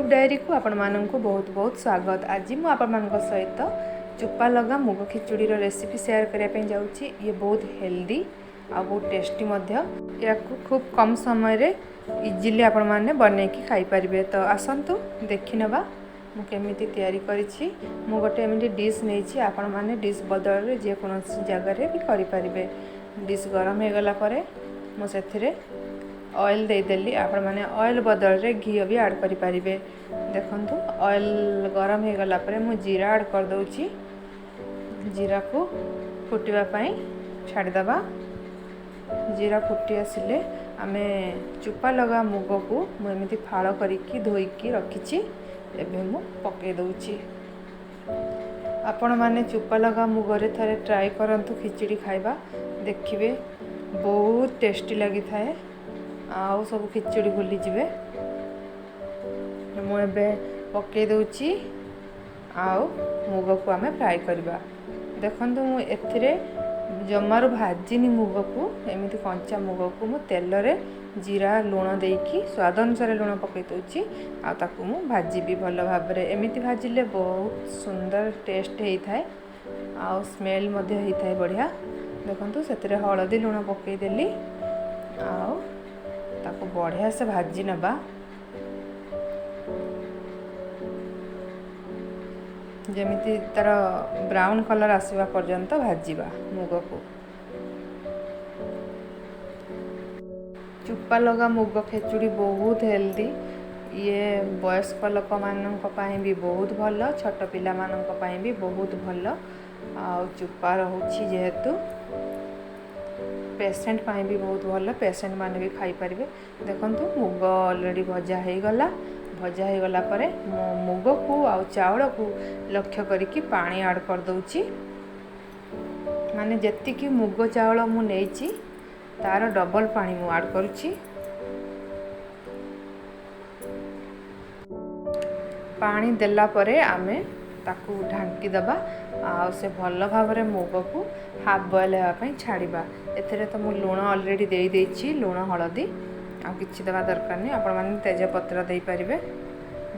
YouTube diary को आपण माननकु बहुत बहुत स्वागत। आज मु आपण मानक सहित चुप्पा लगा मुग खिचुड़ी रेसिपी शेयर करने पे जाऊँगी। ये बहुत हेल्दी आ बहुत टेस्टी मध्य। या खूब कम समय रे इजीली आपण माने बने की खाई परिबे। तो आसंतु देखि नबा मु केमिति तैयारी करिछि। मु गोटे एमिति डिश नेछि, आपण माने डिश बदल रे जे कोनोसी जगह रे भी करि परिबे। डिश गरम हे गला परे मु सेथिरे ऑयल दे देली। आपण माने ऑयल बदल रे घी भी ऐड करि परिबे। देखंतु ऑयल गरम हे गला परे मु जीरा ऐड कर दउची। जीरा को फुटिबा पई छाड़ दबा। जीरा फुटी आसिले आमे चुप्पा लगा मुग को मु एमिति फाळ करिकी धोईकी रखिछि। एबे मु पके दउची। आपण माने चुप्पा लगा मुग रे थरे ट्राई करंतु खिचड़ी खाइबा, देखिबे बहुत टेस्टी लगी थाए। आउ सब खिचड़ी भूली जिवे। मु एबे पके दउची। आउ मुग को आमे फ्राई करबा। देखंतु मु एथिरे जमारू भाजिनी मुग को, एमिति कंचा मुग को मु तेल रे जीरा लूण देकी स्वाद अनुसार लूण पके दउची। आ ताकू मु भाजी भी भल भाबरे। एमिति भाजिले बहुत सुंदर टेस्ट हेई थाए। आ स्मेल मध्ये हेई थाए बढ़िया। देखंतु सेतिरे हळदी लूण पके देली। आउ ताको बढ़िया से भाजी नबा। जेमिति तार ब्राउन कलर आसीबा पर्यंत भाजीबा मुग को। चुप्पा लगा मुग खिचुड़ी बहुत हेल्दी। ये वयस्क लोक मानक पई भी बहुत भल, छोट पिला मानक पई भी बहुत भल। आ चुप्पा रहउछि जेहेतु पेशेंट पाई भी बहुत भल। पेशेंट माने भी खाई परिबे। देखंतु मुग ऑलरेडी भजा हे गला। भजा हे गला परे मुग को आ चावल को लक्ष्य करिकी पानी ऐड कर दउची। माने जत्ति की मुग चावल मु नेची तार डबल पानी मु ऐड करूची। पानी देला परे आमे ताकू ढांकी दबा। आ से भल भावरे मुग को हाफ बॉयल हेबा पई छाड़ीबा। एथिरे तो मु लूण ऑलरेडी दे देछि, लूण हळदी आ किछि दबा दरकार नै। आपण माने तेज पत्र दे परिबे।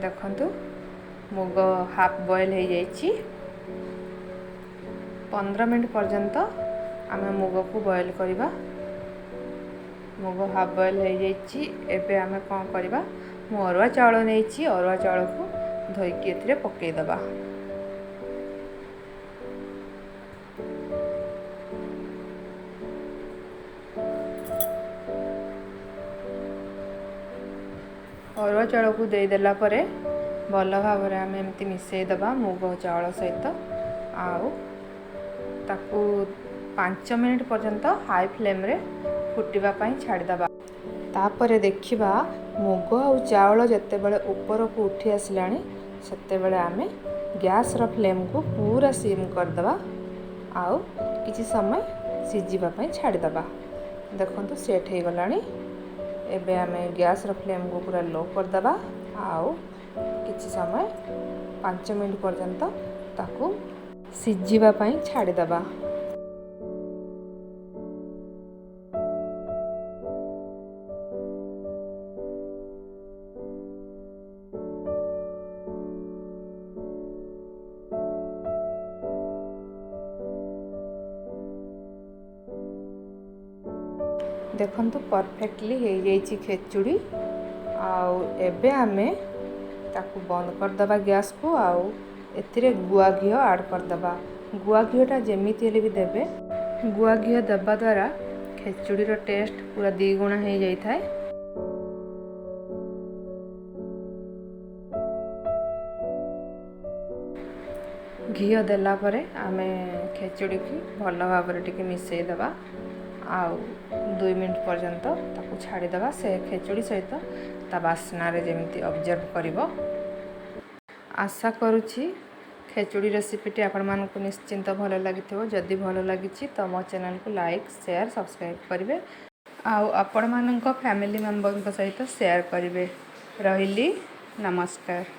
देखंतु मुग हाफ बॉयल हे जाइछि। 15 मिनट पर्यंत आमे मुग को बॉयल करिबा। मुग हाफ बॉयल हे जाइछि। एबे आमे कोन करिबा, मु अरुआ चावल नेछि। अरुआ चावल को धोइकी एथिरे पके दबा। अरुआ चावल को दे देला परे भल भाव आम एमती मिसई दबा मुग चावल सहित। आउ ताकू 5 मिनट पर्यंत हाई फ्लेम रे फुटिबा पई छाड़ी दबा। तापरे देखिबा मुग आ चावल जत्ते बेले ऊपर को उठी आसिलानी सेते बेले आमे गैस रो फ्लेम को पूरा सिम कर दबा। आउ किछि समय सिजिबा पई छाड़ी दबा। देखंतु सेट हे गलानी। एबे आमे गैस रो फ्लेम को पूरा लो कर दबा। आउ किछि समय 5 मिनट पर्यंत ताकू सिजिबा पई छाड़ी दबा। देखंतु परफेक्टली हे जाइछि खिचुड़ी। आउ एबे आमे ताकू बंद कर दबा गैस को। आउ एथिरे गुआ घी ऐड कर दबा। गुआ घीटा जेमिति हेले भी देबे। गुआ घी दबा द्वारा खिचुड़ी रो टेस्ट पूरा द्विगुण हे जाई थाए। घी देला परे आमे खिचुड़ी की भल भाव टिके मिसई दबा। आउ 2 मिनट पर्यंत ताकू छाड़ी दबा। से खिचुड़ी सहित ता बास्ना रे जेमिति ऑब्जर्व करिवो। आशा करूछि खिचुड़ी रेसिपीटी आपण मानकु निश्चिंत भल लागिथिबो। जदि भल लागिछि तो मो चैनल को लाइक शेयर सब्सक्राइब करिवे। आउ आपण मानक फैमिली मेंबर सहित शेयर करिवे। रहिली, नमस्कार।